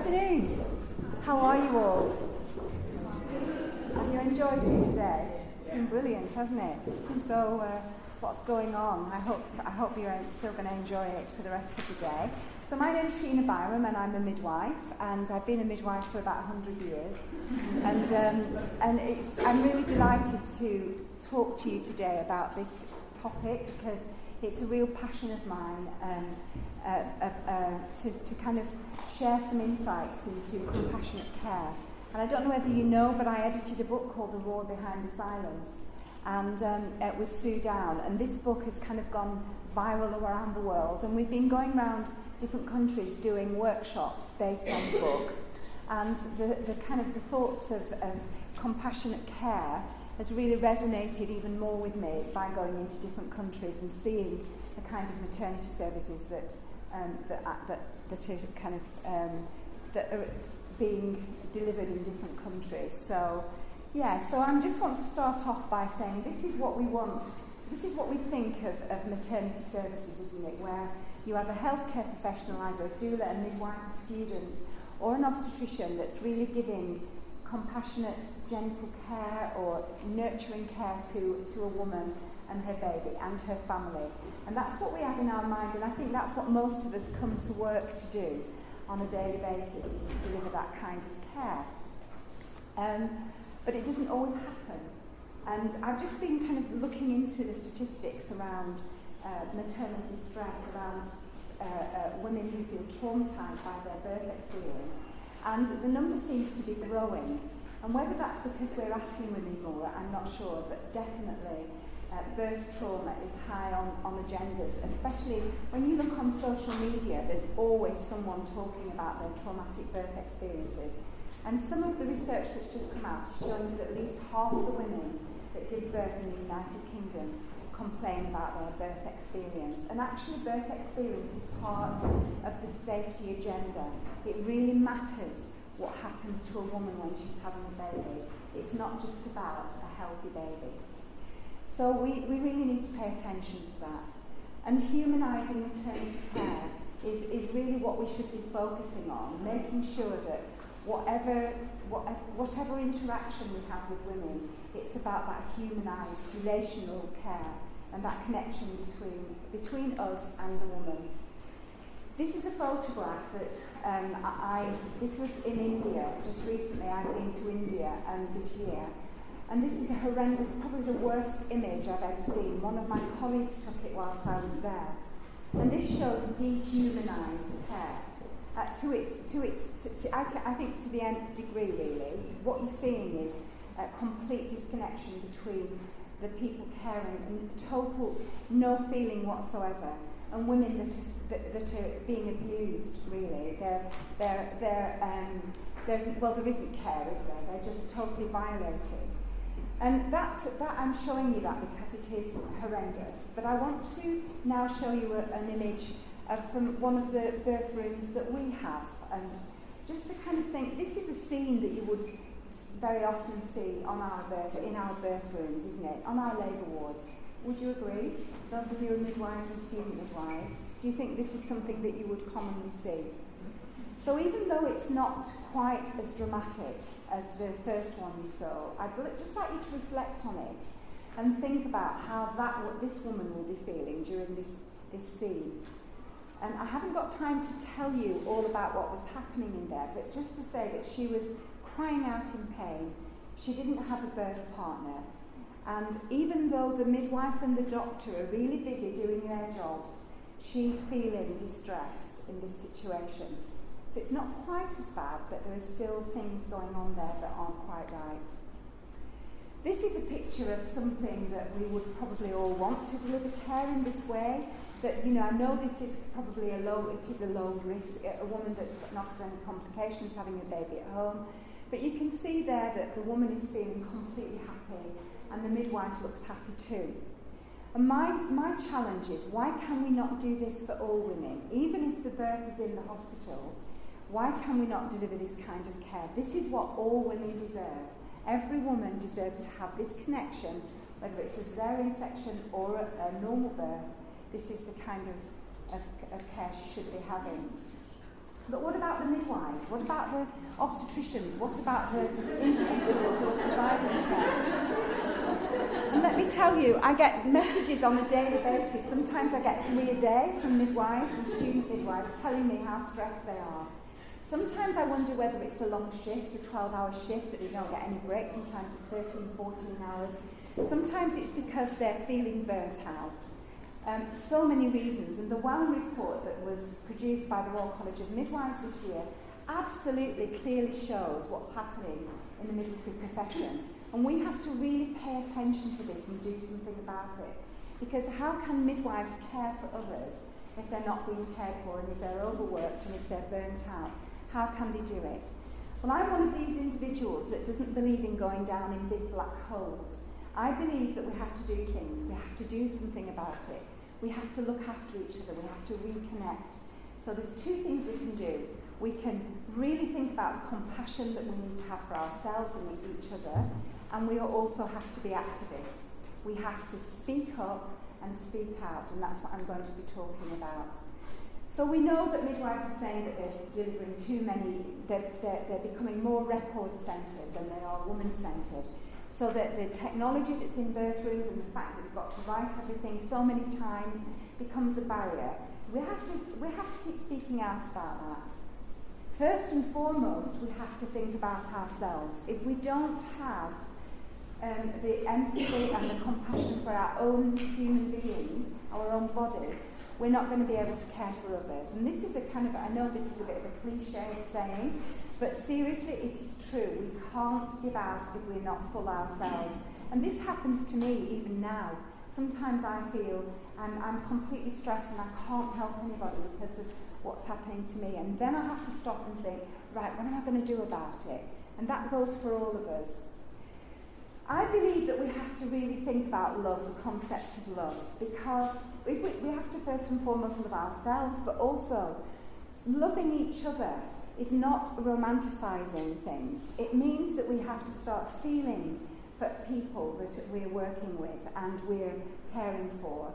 afternoon. How are you all? Have you enjoyed it today? It's been brilliant, hasn't it? It's been so, lots going on. I hope you're still going to enjoy it for the rest of the day. So my name's Sheena Byrom and I'm a midwife, and I've been a midwife for about 100 years. And I'm really delighted to talk to you today about this topic because it's a real passion of mine to kind of share some insights into compassionate care. And I don't know whether you know, but I edited a book called The Roar Behind the Silence, and with Sue Down. And this book has kind of gone viral around the world, and we've been going around different countries doing workshops based on the book. And the kind of the thoughts of compassionate care has really resonated even more with me by going into different countries and seeing the kind of maternity services that are being delivered in different countries. So I just want to start off by saying this is what we want. This is what we think of maternity services, isn't it? Where you have a healthcare professional, either a doula, a midwife, a student, or an obstetrician that's really giving compassionate, gentle care or nurturing care to a woman and her baby and her family. And that's what we have in our mind, and I think that's what most of us come to work to do on a daily basis, is to deliver that kind of care. But it doesn't always happen. And I've just been kind of looking into the statistics around maternal distress, around women who feel traumatised by their birth experience. And the number seems to be growing. And whether that's because we're asking women more, I'm not sure, but definitely birth trauma is high on agendas, especially when you look on social media. There's always someone talking about their traumatic birth experiences. And some of the research that's just come out is showing that at least half of the women that give birth in the United Kingdom complain about their birth experience. And actually birth experience is part of the safety agenda. It really matters what happens to a woman when she's having a baby. It's not just about a healthy baby. So we really need to pay attention to that. And humanising maternity care is really what we should be focusing on, making sure that whatever interaction we have with women, it's about that humanised relational care and that connection between us and the woman. This is a photograph that this was in India. Just recently I've been to India this year. And this is a horrendous, probably the worst image I've ever seen. One of my colleagues took it whilst I was there. And this shows dehumanised care. I think to the nth degree, really. What you're seeing is a complete disconnection between the people caring and total no feeling whatsoever, and women that are being abused. Really, there isn't care, is there? They're just totally violated. And that I'm showing you that because it is horrendous. But I want to now show you an image from one of the birth rooms that we have, and just to kind of think, this is a scene that you would very often see in our birth rooms, isn't it? On our labour wards. Would you agree? Those of you who are midwives and student midwives, do you think this is something that you would commonly see? So even though it's not quite as dramatic as the first one you saw, I'd just like you to reflect on it and think about how what this woman will be feeling during this scene. And I haven't got time to tell you all about what was happening in there, but just to say that she was crying out in pain. She didn't have a birth partner. And even though the midwife and the doctor are really busy doing their jobs, she's feeling distressed in this situation. So it's not quite as bad, but there are still things going on there that aren't quite right. This is a picture of something that we would probably all want to deliver care in this way. But I know this is probably a low risk, a woman that's not had any complications, having a baby at home. But you can see there that the woman is feeling completely happy, and the midwife looks happy too. And my challenge is, why can we not do this for all women? Even if the birth is in the hospital, why can we not deliver this kind of care? This is what all women deserve. Every woman deserves to have this connection, whether it's a cesarean section or a normal birth. This is the kind of care she should be having. But what about the midwives? What about the obstetricians? What about the individuals who are providing care? And let me tell you, I get messages on a daily basis. Sometimes I get 3 a day from midwives and student midwives telling me how stressed they are. Sometimes I wonder whether it's the long shifts, the 12-hour shifts that they don't get any breaks. Sometimes it's 13, 14 hours. Sometimes it's because they're feeling burnt out. So many reasons. And the WAN report that was produced by the Royal College of Midwives this year absolutely clearly shows what's happening in the midwifery profession. And we have to really pay attention to this and do something about it. Because how can midwives care for others if they're not being cared for, and if they're overworked, and if they're burnt out? How can they do it? Well, I'm one of these individuals that doesn't believe in going down in big black holes. I believe that we have to do things. We have to do something about it. We have to look after each other. We have to reconnect. So there's 2 things we can do. We can really think about the compassion that we need to have for ourselves and with each other. And we also have to be activists. We have to speak up and speak out. And that's what I'm going to be talking about. So we know that midwives are saying that they're delivering too many, they're becoming more record-centred than they are woman-centred. So that the technology that's in birth rooms and the fact that we've got to write everything so many times becomes a barrier. We have to keep speaking out about that. First and foremost, we have to think about ourselves. If we don't have the empathy and the compassion for our own human being, our own body, we're not going to be able to care for others. And this is I know this is a bit of a cliche saying, but seriously, it is true. We can't give out if we're not full ourselves. And this happens to me even now. Sometimes I feel I'm completely stressed and I can't help anybody because of what's happening to me. And then I have to stop and think, right, what am I going to do about it? And that goes for all of us. I believe that we have to really think about love, the concept of love, because we have to first and foremost love ourselves, but also loving each other is not romanticising things. It means that we have to start feeling for people that we're working with and we're caring for.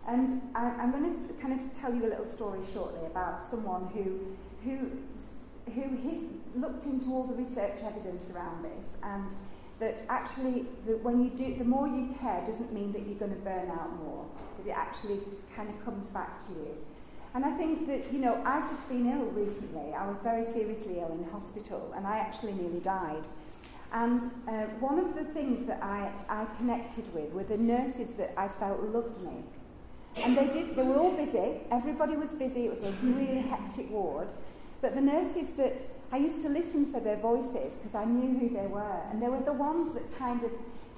And I'm going to kind of tell you a little story shortly about someone who has looked into all the research evidence around this, and that actually the more you care doesn't mean that you're going to burn out more, that it actually kind of comes back to you. And I think that, I've just been ill recently. I was very seriously ill in hospital, and I actually nearly died. And one of the things that I connected with were the nurses that I felt loved me. And they were all busy. Everybody was busy. It was a really hectic ward. But the nurses that I used to listen for their voices because I knew who they were. And they were the ones that kind of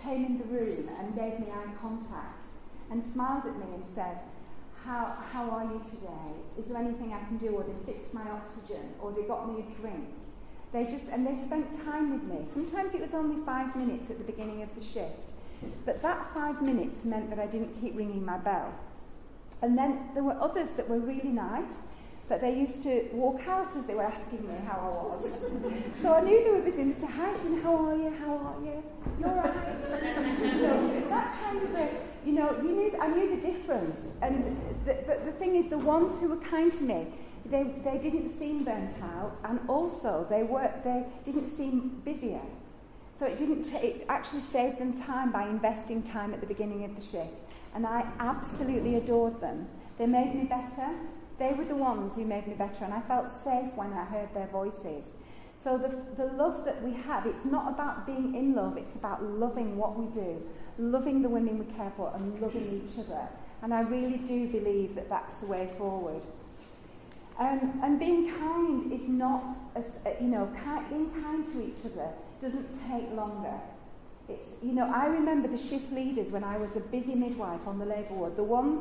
came in the room and gave me eye contact and smiled at me and said, how are you today? Is there anything I can do? Or they fixed my oxygen, or they got me a drink. They spent time with me. Sometimes it was only 5 minutes at the beginning of the shift. But that 5 minutes meant that I didn't keep ringing my bell. And then there were others that were really nice, but they used to walk out as they were asking me how I was. So I knew they were busy, and they said, "Hi, Sheena, how are you? How are you? You're all right." So it's that kind of I knew the difference. But the thing is, the ones who were kind to me, they didn't seem burnt out, and also they didn't seem busier. So it actually saved them time by investing time at the beginning of the shift. And I absolutely adored them. They made me better. They were the ones who made me better, and I felt safe when I heard their voices. So the love that we have, it's not about being in love, it's about loving what we do, loving the women we care for, and loving each other. And I really do believe that that's the way forward. And being kind is not, being kind to each other doesn't take longer. I remember the shift leaders when I was a busy midwife on the labour ward, the ones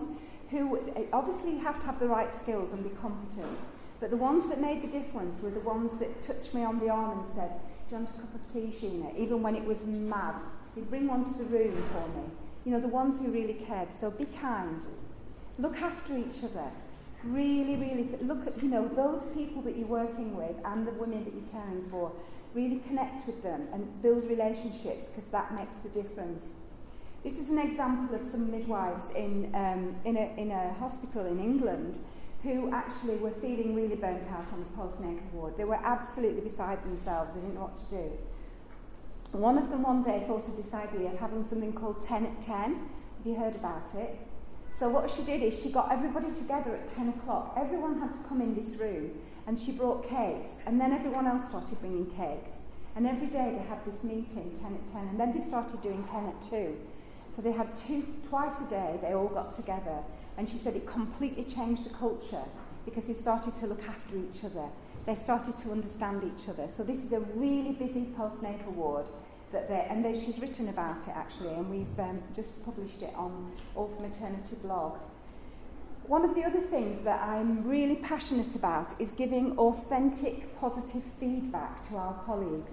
who obviously have to have the right skills and be competent, but the ones that made the difference were the ones that touched me on the arm and said, "Do you want a cup of tea, Sheena?" Even when it was mad. They'd bring one to the room for me. The ones who really cared. So be kind. Look after each other. Really, really look at, those people that you're working with and the women that you're caring for. Really connect with them and build relationships, because that makes the difference. This is an example of some midwives in a hospital in England who actually were feeling really burnt out on the postnatal ward. They were absolutely beside themselves. They didn't know what to do. One of them one day thought of this idea of having something called 10 at 10. Have you heard about it? So what she did is she got everybody together at 10 o'clock. Everyone had to come in this room, and she brought cakes, and then everyone else started bringing cakes. And every day they had this meeting, 10 at 10, and then they started doing 10 at 2. So they had twice a day, they all got together. And she said it completely changed the culture because they started to look after each other. They started to understand each other. So this is a really busy postnatal ward. She's written about it actually, and we've just published it on All for Maternity blog. One of the other things that I'm really passionate about is giving authentic, positive feedback to our colleagues.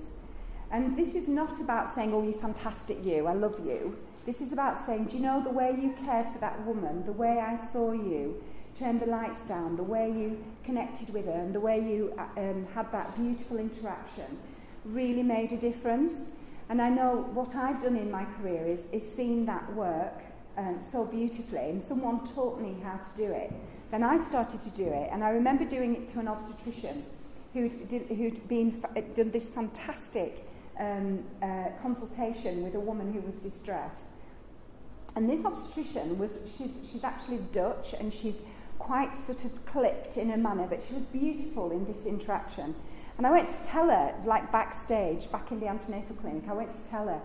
And this is not about saying, oh, you're fantastic, you, I love you. This is about saying, do you know the way you cared for that woman, the way I saw you, turned the lights down, the way you connected with her, and the way you had that beautiful interaction really made a difference. And I know what I've done in my career is seen that work so beautifully, and someone taught me how to do it. Then I started to do it, and I remember doing it to an obstetrician who'd done this fantastic consultation with a woman who was distressed. And this obstetrician she's actually Dutch, and she's quite sort of clipped in a manner, but she was beautiful in this interaction. And I went to tell her, like backstage, back in the antenatal clinic, I went to tell her,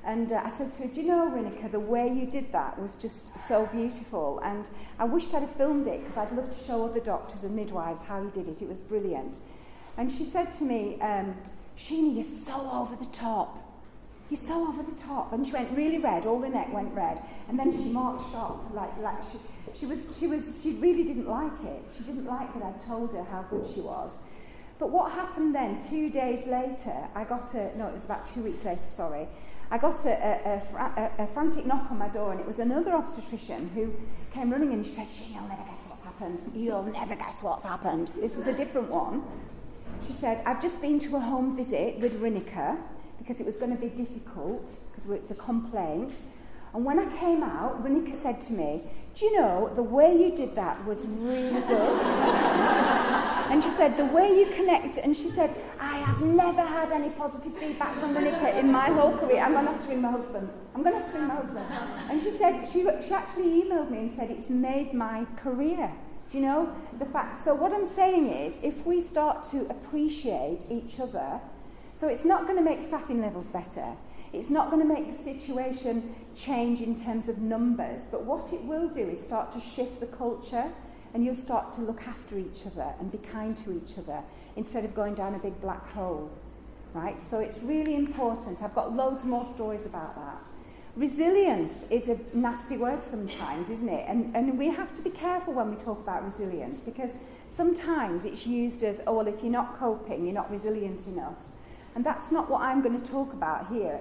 and I said to her, do you know, Rinika, the way you did that was just so beautiful, and I wished I'd have filmed it, because I'd love to show other doctors and midwives how you did it. It was brilliant. And she said to me, Sheena, you're so over the top. You're so over the top. And she went really red, all the neck went red, and then she marched off, like she really didn't like it. She didn't like that I'd told her how good she was. But what happened then, 2 days later, it was about 2 weeks later, sorry, I got a frantic knock on my door, and it was another obstetrician who came running in, and she said, Sheena, you'll never guess what's happened. You'll never guess what's happened. This was a different one. She said, I've just been to a home visit with Rinika, because it was going to be difficult, because it's a complaint. And when I came out, Rinika said to me, do you know, the way you did that was really good. And she said, the way you connect, and she said, I have never had any positive feedback from Rinika in my whole career. I'm going to have to ring my husband. And she said, she actually emailed me and said, it's made my career. Do you know, the fact? So what I'm saying is, if we start to appreciate each other, so it's not going to make staffing levels better. It's not going to make the situation change in terms of numbers, but what it will do is start to shift the culture, and you'll start to look after each other and be kind to each other instead of going down a big black hole, right? So it's really important. I've got loads more stories about that. Resilience is a nasty word sometimes, isn't it? And we have to be careful when we talk about resilience, because sometimes it's used as, oh, well, if you're not coping, you're not resilient enough. And that's not what I'm going to talk about here.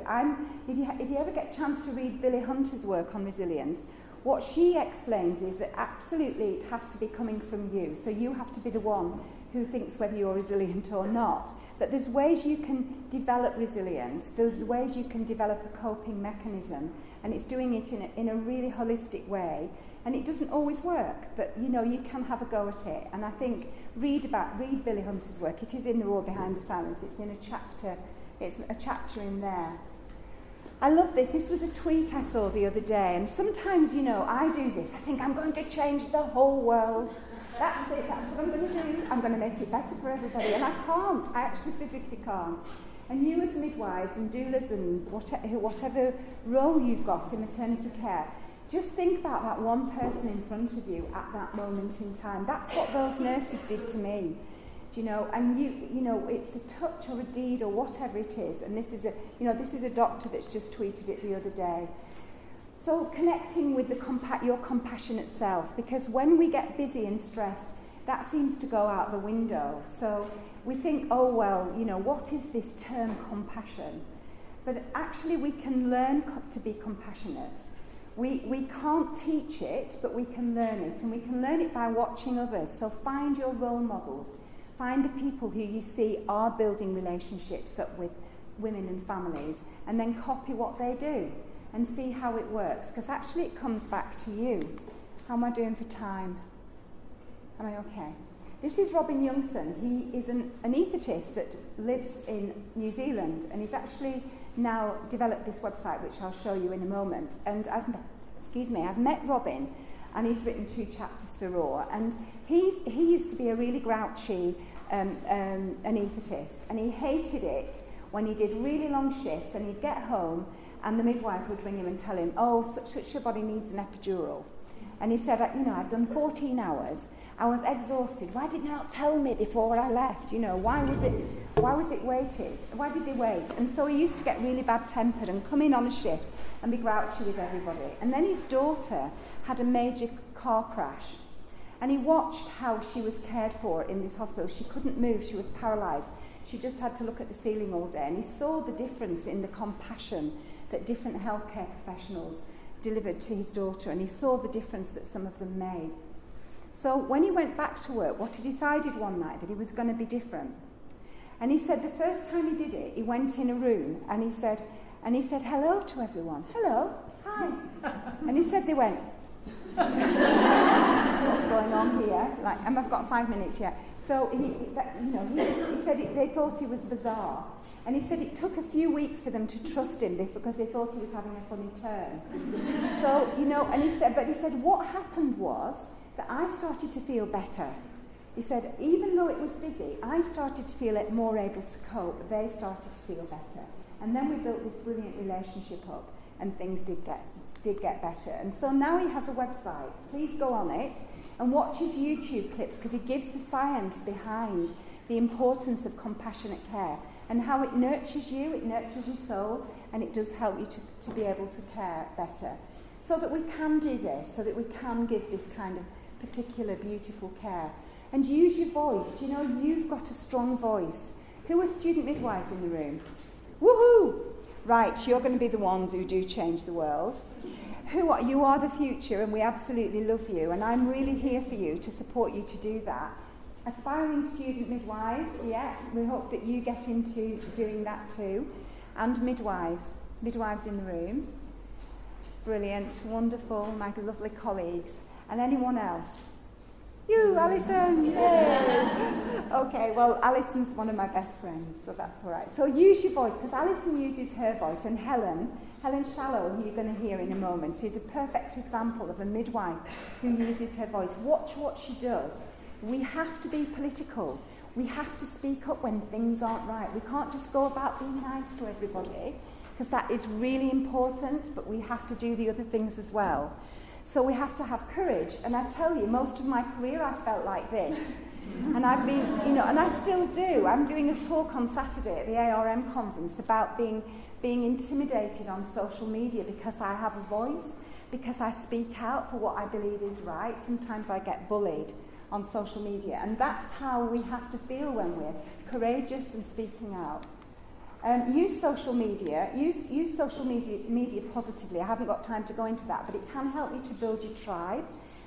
If you ever get a chance to read Billy Hunter's work on resilience, what she explains is that absolutely it has to be coming from you. So you have to be the one who thinks whether you're resilient or not. But there's ways you can develop resilience. There's ways you can develop a coping mechanism. And it's doing it in a really holistic way. And it doesn't always work, but you can have a go at it. And I think read Billy Hunter's work. It is in The Roar Behind the Silence. It's in a chapter. It's a chapter in there. I love this. This was a tweet I saw the other day, and sometimes I do this. I think I'm going to change the whole world. That's it. That's what I'm going to do. I'm going to make it better for everybody, and I can't. I actually physically can't. And you as midwives and doulas and whatever role you've got in maternity care, just think about that one person in front of you at that moment in time. That's what those nurses did to me, and it's a touch or a deed or whatever it is. And this is a doctor that's just tweeted it the other day. So connecting with your compassionate self, because when we get busy and stressed, that seems to go out the window. So we think, oh well, what is this term compassion? But actually we can learn to be compassionate. We can't teach it, but we can learn it, and we can learn it by watching others. So find your role models. Find the people who you see are building relationships up with women and families, and then copy what they do and see how it works, because actually it comes back to you. How am I doing for time? Am I okay? This is Robin Youngson. He is an anaesthetist that lives in New Zealand, and he's actually now developed this website, which I'll show you in a moment. And I've met Robin, and he's written 2 chapters for Raw. And he used to be a really grouchy anaesthetist, and he hated it when he did really long shifts, and he'd get home, and the midwives would ring him and tell him, "Oh, such a body needs an epidural." And he said, "I've done 14 hours. I was exhausted. Why did you not tell me before I left? Why was it waited? Why did they wait?" And so he used to get really bad-tempered and come in on a shift and be grouchy with everybody. And then his daughter had a major car crash, and he watched how she was cared for in this hospital. She couldn't move. She was paralysed. She just had to look at the ceiling all day. And he saw the difference in the compassion that different healthcare professionals delivered to his daughter, and he saw the difference that some of them made. So when he went back to work, what he decided one night that he was going to be different. And he said the first time he did it, he went in a room and he said hello to everyone. "Hello, hi." And he said they went, "What's going on here?" And I've got 5 minutes yet. So he said they thought he was bizarre. And he said it took a few weeks for them to trust him because they thought he was having a funny turn. So, and he said what happened was that I started to feel better. He said, even though it was busy, I started to feel more able to cope. They started to feel better. And then we built this brilliant relationship up, and things did get better. And so now he has a website. Please go on it and watch his YouTube clips, because he gives the science behind the importance of compassionate care and how it nurtures you, it nurtures your soul, and it does help you to be able to care better. So that we can do this, so that we can give this kind of particular beautiful care. And use your voice. You've got a strong voice. Who are student midwives in the room? Woohoo! Right, you're going to be the ones who do change the world. You are the future, and we absolutely love you, and I'm really here for you to support you to do that. Aspiring student midwives, we hope that you get into doing that too. And midwives in the room. Brilliant, wonderful, my lovely colleagues. And anyone else? You, Alison! Yay! Okay, well, Alison's one of my best friends, so that's all right. So use your voice, because Alison uses her voice, and Helen Shallow, who you're going to hear in a moment, is a perfect example of a midwife who uses her voice. Watch what she does. We have to be political. We have to speak up when things aren't right. We can't just go about being nice to everybody, because that is really important, but we have to do the other things as well. So we have to have courage. And I tell you, most of my career I felt like this. And I've been, and I still do. I'm doing a talk on Saturday at the ARM conference about being intimidated on social media because I have a voice, because I speak out for what I believe is right. Sometimes I get bullied on social media. And that's how we have to feel when we're courageous and speaking out. Use social media. Use social media positively. I haven't got time to go into that, but it can help you to build your tribe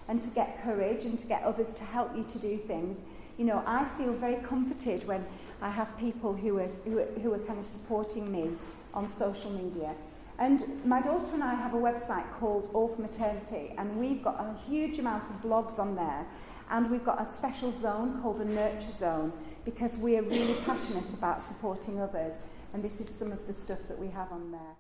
and to get courage and to get others to help you to do things. I feel very comforted when I have people who are kind of supporting me on social media. And my daughter and I have a website called All for Maternity, and we've got a huge amount of blogs on there, and we've got a special zone called the Nurture Zone, because we are really passionate about supporting others. And this is some of the stuff that we have on there.